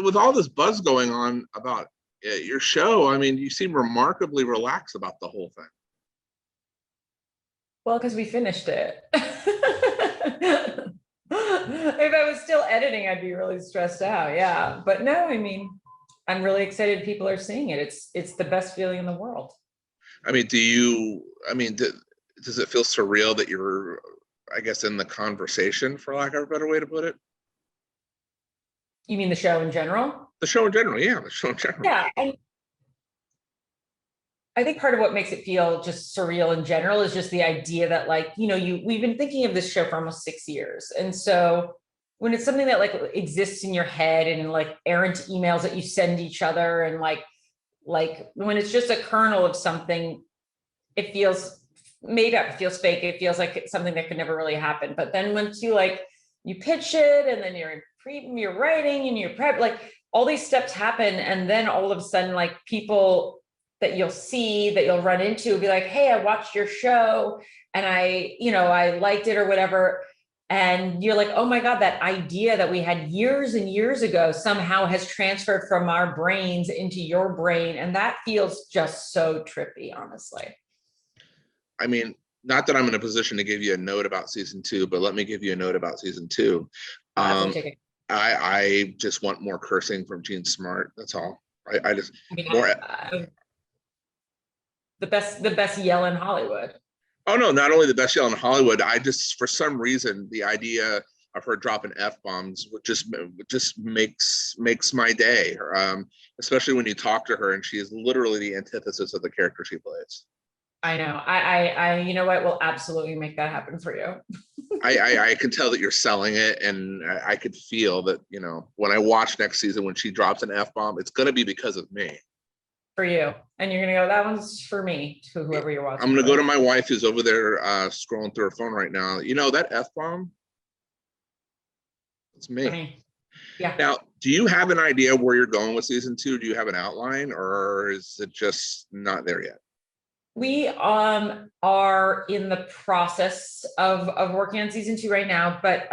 with all this buzz going on about your show, I mean, you seem remarkably relaxed about the whole thing. Well, because we finished it. If I was still editing, I'd be really stressed out. Yeah, but no, I mean, I'm really excited people are seeing it. It's the best feeling in the world. I mean, does it feel surreal that you're, I guess, in the conversation, for lack of a better way to put it? You mean the show in general? The show in general, yeah, the show in general. Yeah, I think part of what makes it feel just surreal in general is just the idea that, like, you know, we've been thinking of this show for almost 6 years. And so when it's something that like exists in your head and like errant emails that you send each other, and like when it's just a kernel of something, it feels made up, it feels fake, it feels like it's something that could never really happen. But then once you pitch it, and then you're writing and you're prep, like all these steps happen, and then all of a sudden, like, people that you'll run into will be like, hey, I watched your show and I liked it or whatever. And you're like, oh my God, that idea that we had years and years ago somehow has transferred from our brains into your brain. And that feels just so trippy, honestly. I mean, not that I'm in a position to give you a note about season 2, but let me give you a note about season 2. I just want more cursing from Gene Smart. That's all. The best yell in Hollywood. Oh no, not only the best yell in Hollywood. I just, for some reason, the idea of her dropping F-bombs just makes my day. Especially when you talk to her, and she is literally the antithesis of the character she plays. I know. I you know what? We'll absolutely make that happen for you. I can tell that you're selling it, and I could feel that, you know, when I watch next season, when she drops an F-bomb, it's going to be because of me. For you. And you're going to go, that one's for me, to whoever you're watching. I'm going to go to my wife, who's over there scrolling through her phone right now. You know, that F-bomb? It's me. Okay. Yeah. Now, do you have an idea where you're going with season 2? Do you have an outline, or is it just not there yet? We are in the process of working on season 2 right now, but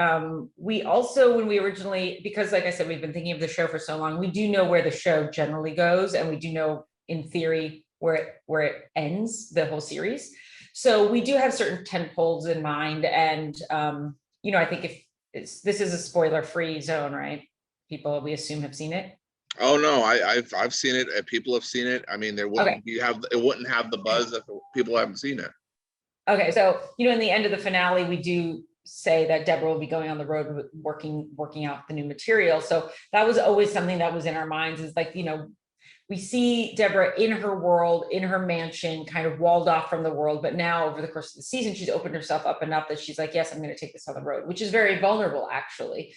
we also, when we originally, because like I said, we've been thinking of the show for so long, we do know where the show generally goes, and we do know in theory where it ends, the whole series. So we do have certain tentpoles in mind, and I think this is a spoiler-free zone, right? People, we assume, have seen it. Oh no, I've seen it. People have seen it. I mean, it wouldn't have the buzz if people haven't seen it. Okay, so in the end of the finale, we do say that Deborah will be going on the road working out the new material. So that was always something that was in our minds, is like, we see Deborah in her world, in her mansion, kind of walled off from the world. But now over the course of the season, she's opened herself up enough that she's like, yes, I'm going to take this on the road, which is very vulnerable, actually.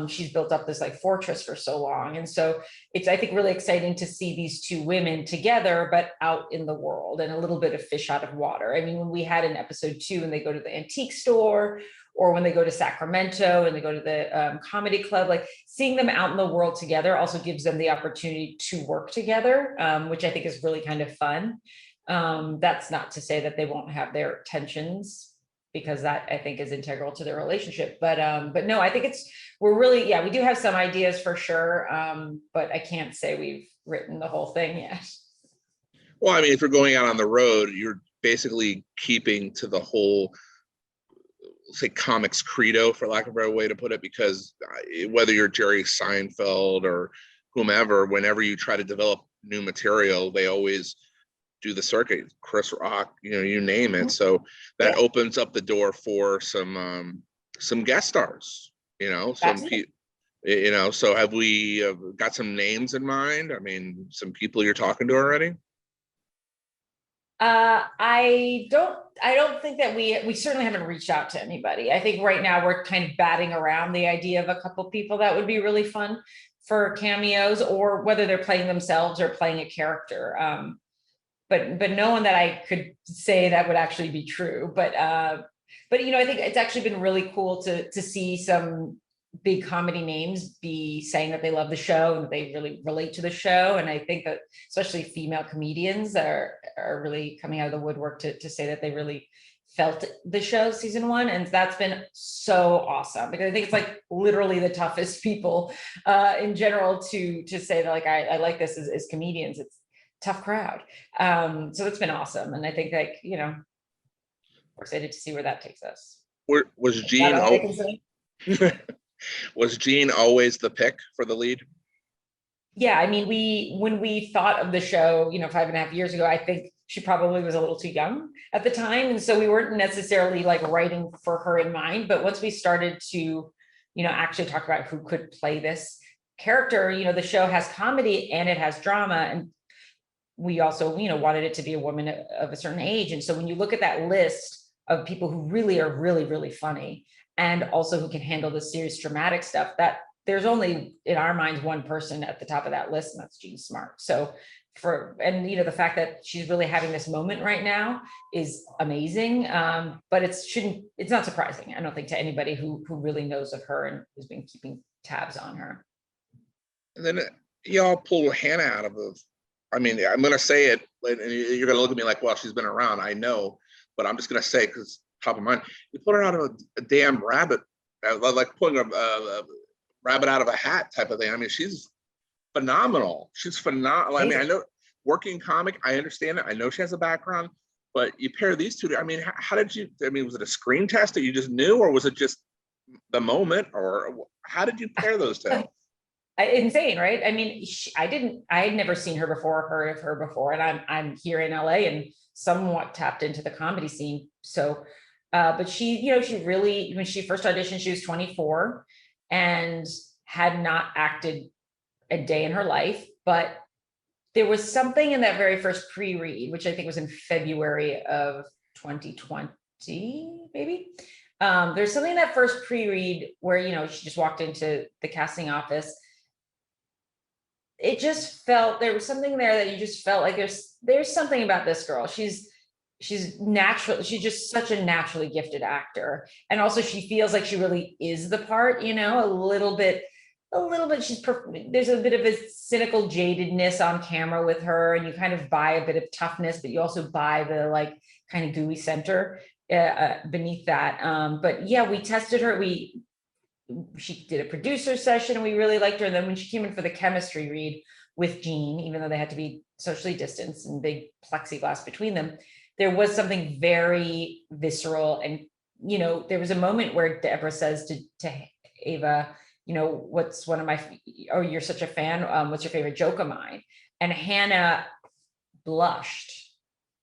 She's built up this like fortress for so long. And so it's, I think, really exciting to see these two women together, but out in the world, and a little bit of fish out of water. I mean, when we had in episode 2, and they go to the antique store, or when they go to Sacramento and they go to the comedy club, like seeing them out in the world together also gives them the opportunity to work together, which I think is really kind of fun. That's not to say that they won't have their tensions, because that, I think, is integral to their relationship. But no, I think we do have some ideas for sure. But I can't say we've written the whole thing yet. Well, I mean, if you're going out on the road, you're basically keeping to the whole, say, comics credo, for lack of a better way to put it, because whether you're Jerry Seinfeld or whomever, whenever you try to develop new material, they always do the circuit. Chris Rock, you name it. So that opens up the door for some guest stars. So have we got some names in mind? I mean, some people you're talking to already? I don't think that we certainly haven't reached out to anybody. I think right now we're kind of batting around the idea of a couple people that would be really fun for cameos, or whether they're playing themselves or playing a character. But no one that I could say that would actually be true. But I think it's actually been really cool to see some big comedy names be saying that they love the show and that they really relate to the show. And I think that especially female comedians are really coming out of the woodwork to say that they really felt the show season 1. And that's been so awesome, because I think it's like literally the toughest people in general to say that like, I like this as comedians. It's a tough crowd. So it's been awesome. And I think like, you know, we're excited to see where that takes us. Was Gene, was Gene always the pick for the lead? Yeah, I mean, when we thought of the show, you know, 5.5 years ago, I think she probably was a little too young at the time. And so we weren't necessarily like writing for her in mind. But once we started to, you know, actually talk about who could play this character, you know, the show has comedy and it has drama. And we also, you know, wanted it to be a woman of a certain age. And so when you look at that list of people who really are really, really funny, and also who can handle the serious dramatic stuff, that there's only in our minds one person at the top of that list, and that's Jean Smart. So and you know, the fact that she's really having this moment right now is amazing. But it's not surprising, I don't think, to anybody who really knows of her and who's been keeping tabs on her. And then y'all pulled Hannah out of the, I mean, I'm going to say it, and you're going to look at me like, well, she's been around. I know, but I'm just going to say, because top of mind, you pulled her out of a damn rabbit, like pulling a rabbit out of a hat type of thing. I mean, she's phenomenal. She's phenomenal. I mean, I know working comic, I understand it. I know she has a background, but you pair these two. I mean, how did you, I mean, was it a screen test that you just knew, or was it just the moment, or how did you pair those two? Insane, right? I mean, I had never seen her before, heard of her before, and I'm here in LA and somewhat tapped into the comedy scene. So, but she, you know, she really, when she first auditioned, she was 24 and had not acted a day in her life, but there was something in that very first pre-read, which I think was in February of 2020, maybe. There's something in that first pre-read where, you know, she just walked into the casting office. It just felt, there was something there that you just felt like there's something about this girl. She's natural. She's just such a naturally gifted actor. And also she feels like she really is the part, you know, a little bit, there's a bit of a cynical jadedness on camera with her, and you kind of buy a bit of toughness, but you also buy the like kind of gooey center beneath that. But yeah, we tested her. She did a producer session and we really liked her. And then when she came in for the chemistry read with Jean, even though they had to be socially distanced and big plexiglass between them, there was something very visceral. And, you know, there was a moment where Deborah says to Ava, you know, what's one of my, oh, you're such a fan. What's your favorite joke of mine? And Hannah blushed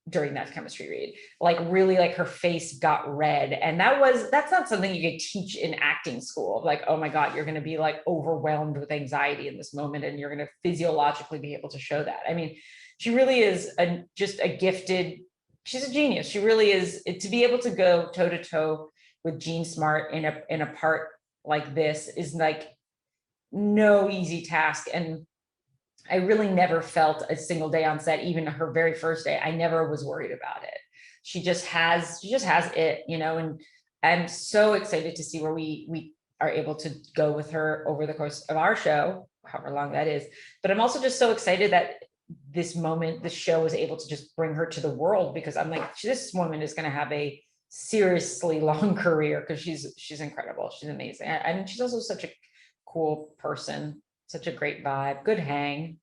during that chemistry read, like really, like her face got red. And that's not something you could teach in acting school. Like, oh my God, you're going to be like overwhelmed with anxiety in this moment, and you're going to physiologically be able to show that. I mean, she really is just a gifted, she's a genius. She really is. To be able to go toe to toe with Jean Smart in a part like this is like no easy task. And I really never felt a single day on set, even her very first day, I never was worried about it. She just has it, you know, and I'm so excited to see where we are able to go with her over the course of our show, however long that is. But I'm also just so excited that this show was able to just bring her to the world, because I'm like, this woman is going to have a seriously long career, because she's incredible. She's amazing. And she's also such a cool person, such a great vibe, good hang.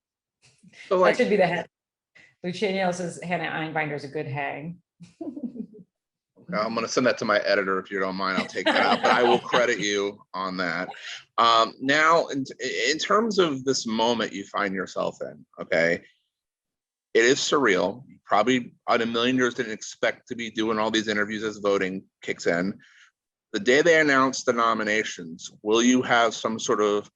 So like, that should be the head. Lucia Aniello says Hannah Einbinder is a good hang. I'm going to send that to my editor if you don't mind. I'll take that out, but I will credit you on that. Now, in terms of this moment you find yourself in, okay, it is surreal. You probably in a million years didn't expect to be doing all these interviews as voting kicks in. The day they announce the nominations, will you have some sort of,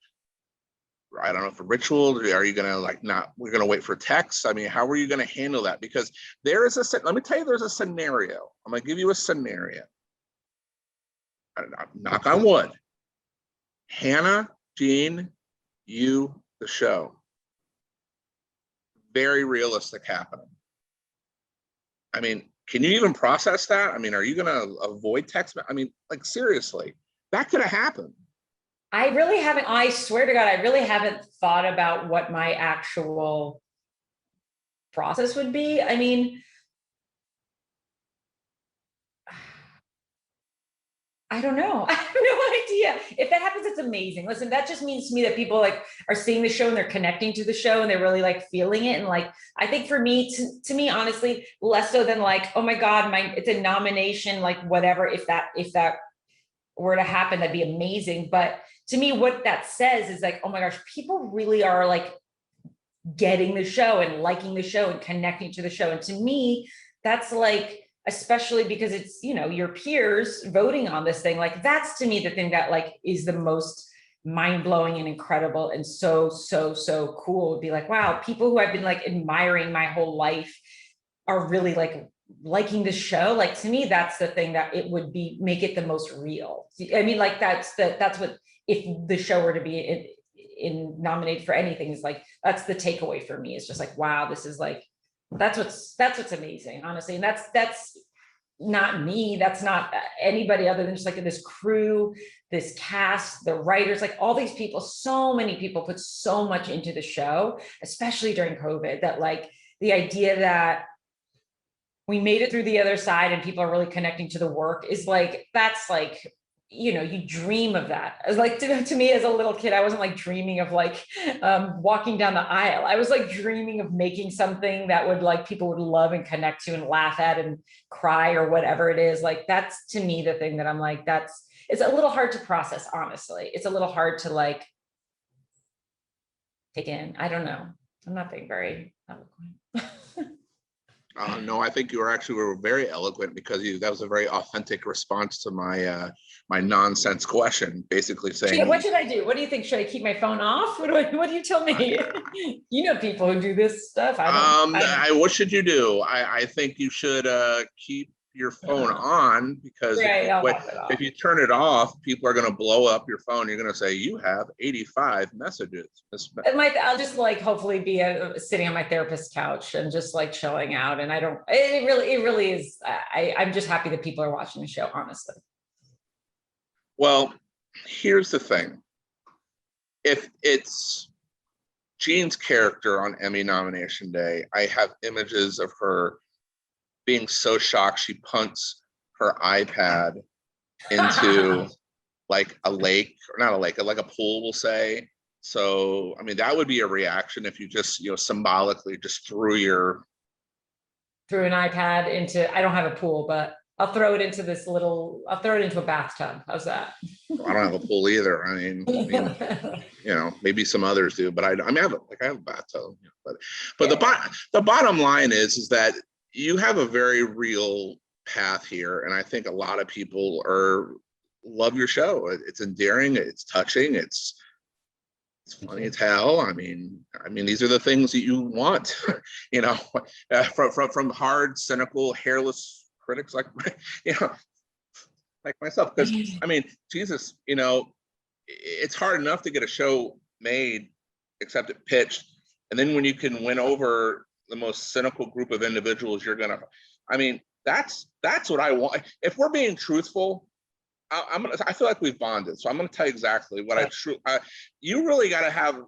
I don't know, if a ritual, are you going to like we're going to wait for text? I mean, how are you going to handle that? Because there is let me tell you, there's a scenario. I'm going to give you a scenario. Knock on wood. Hannah, Jean, you, the show. Very realistic happening. I mean, can you even process that? I mean, are you going to avoid text? I mean, like seriously, that could have happened. I really haven't, I swear to God, I really haven't thought about what my actual process would be. I mean, I don't know. I have no idea. If that happens, it's amazing. Listen, that just means to me that people like are seeing the show and they're connecting to the show and they're really like feeling it. And like, I think for me, to me, honestly, less so than like, oh my God, it's a nomination, like whatever, if that were to happen, that'd be amazing. But to me, what that says is like, oh my gosh, people really are like getting the show and liking the show and connecting to the show. And to me, that's like, especially because it's, you know, your peers voting on this thing, like that's to me the thing that like is the most mind-blowing and incredible and so cool. Would be like, wow, people who I've been like admiring my whole life are really like liking the show. Like to me, that's the thing that it would be, make it the most real. I mean, like that's what, if the show were to be in nominated for anything, is like, that's the takeaway for me. It's just like, wow, this is like, that's what's amazing, honestly. And that's not me, that's not anybody other than just like this crew, this cast, the writers, like all these people, so many people put so much into the show, especially during COVID, that like the idea that we made it through the other side and people are really connecting to the work is like, that's like, you know, you dream of that. As like to me as a little kid, I wasn't like dreaming of like walking down the aisle. I was like dreaming of making something that would like people would love and connect to and laugh at and cry or whatever it is. Like that's to me the thing that I'm like, it's a little hard to process, honestly. It's a little hard to like take in. I don't know. I'm not being very eloquent. No, I think you were very eloquent, because that was a very authentic response to my my nonsense question, basically saying, what should I do? What do you think? Should I keep my phone off? What do you tell me? You know, people who do this stuff. what should you do? I think you should keep your phone on, because Right, I'll have it off. if you turn it off, people are going to blow up your phone. You're going to say you have 85 messages. I'll just like hopefully be sitting on my therapist's couch and just like chilling out. And I don't. It really is. I'm just happy that people are watching the show, honestly. Well, here's the thing. If it's Jean's character on Emmy nomination day, I have images of her being so shocked she punts her iPad into like a lake, or not a lake, like a pool, we'll say. So, I mean, that would be a reaction if you just, you know, symbolically just threw an iPad into, I don't have a pool, but I'll throw it into a bathtub. How's that? I don't have a pool either. I mean, you know, maybe some others do, but I have a bathtub. But yeah. The bottom line is that you have a very real path here, and I think a lot of people love your show. It's endearing, it's touching, it's funny as hell. I mean, these are the things that you want, you know, from hard, cynical, hairless critics like, you know, like myself. Because I mean, Jesus, you know, it's hard enough to get a show made, except it pitched, and then when you can win over the most cynical group of individuals, I mean, that's what I want. If we're being truthful, I feel like we've bonded. So I'm gonna tell you exactly what you really got to have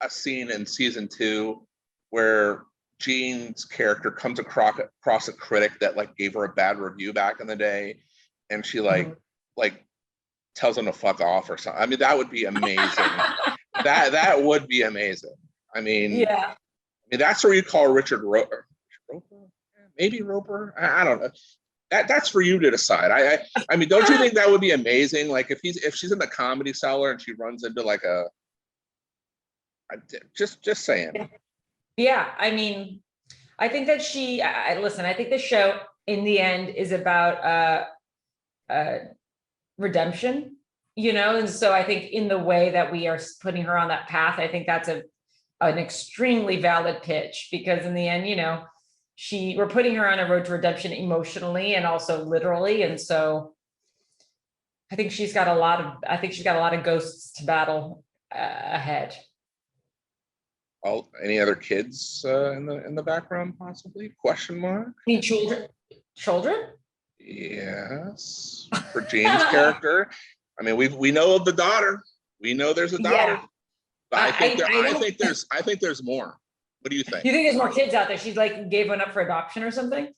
a scene in season 2 where Jean's character comes across a critic that like gave her a bad review back in the day, and she like tells them to fuck off or something. I mean, that would be amazing. that would be amazing. I mean, yeah. I mean, that's where you call Richard Roper, maybe Roper. I don't know. That's for you to decide. I mean, don't you think that would be amazing? Like if she's in the Comedy Cellar and she runs into like just saying. Yeah, I mean, I think that listen. I think the show in the end is about redemption, you know, and so I think in the way that we are putting her on that path, I think that's an extremely valid pitch, because in the end, you know, we're putting her on a road to redemption emotionally and also literally. And so I think she's got a lot of ghosts to battle ahead. Any other kids in the background, possibly? Question mark? I mean, children? Yes. For Jane's character. I mean, we know of the daughter. We know there's a daughter. Yeah. But I think there's more. What do you think? You think there's more kids out there? She's like gave one up for adoption or something?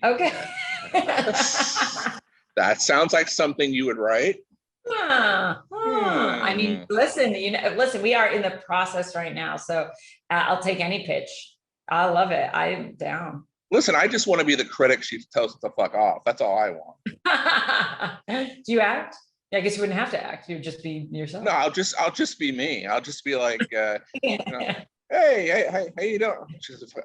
Okay. That sounds like something you would write. I mean, listen, listen, we are in the process right now, so I'll take any pitch. I love it. I'm down. Listen, I just want to be the critic she tells us to fuck off. That's all I want. Do you act? I guess you wouldn't have to act. You'd just be yourself. No, I'll just be me. I'll just be like, you know, hey, how you doing?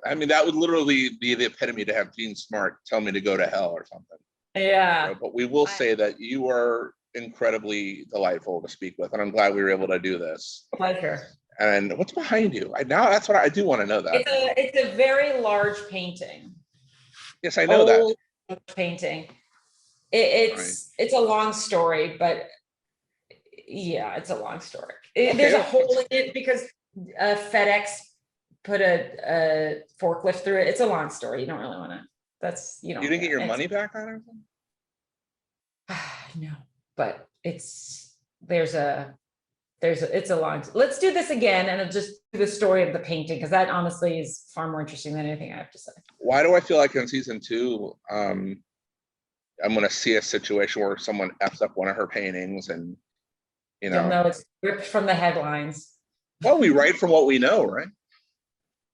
I mean, that would literally be the epitome to have Gene Smart tell me to go to hell or something. Yeah. You know, but we will say that you are incredibly delightful to speak with, and I'm glad we were able to do this. Pleasure. And what's behind you? Now that's what I do want to know that. It's a very large painting. Yes, I know that. Painting. It's a long story, but yeah, it's a long story. There's a hole in it because FedEx put a forklift through it. It's a long story. You don't really want to. That's you didn't get your money back on it? No, but it's a long. Let's do this again, and I'll just do the story of the painting because that honestly is far more interesting than anything I have to say. Why do I feel like in season 2, I'm going to see a situation where someone F's up one of her paintings, and you know, You'll know it's ripped from the headlines. Well, we write from what we know, right?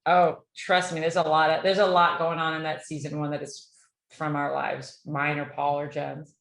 Oh, trust me, there's a lot going on in that season 1 that is from our lives, mine or Paul or Jen's.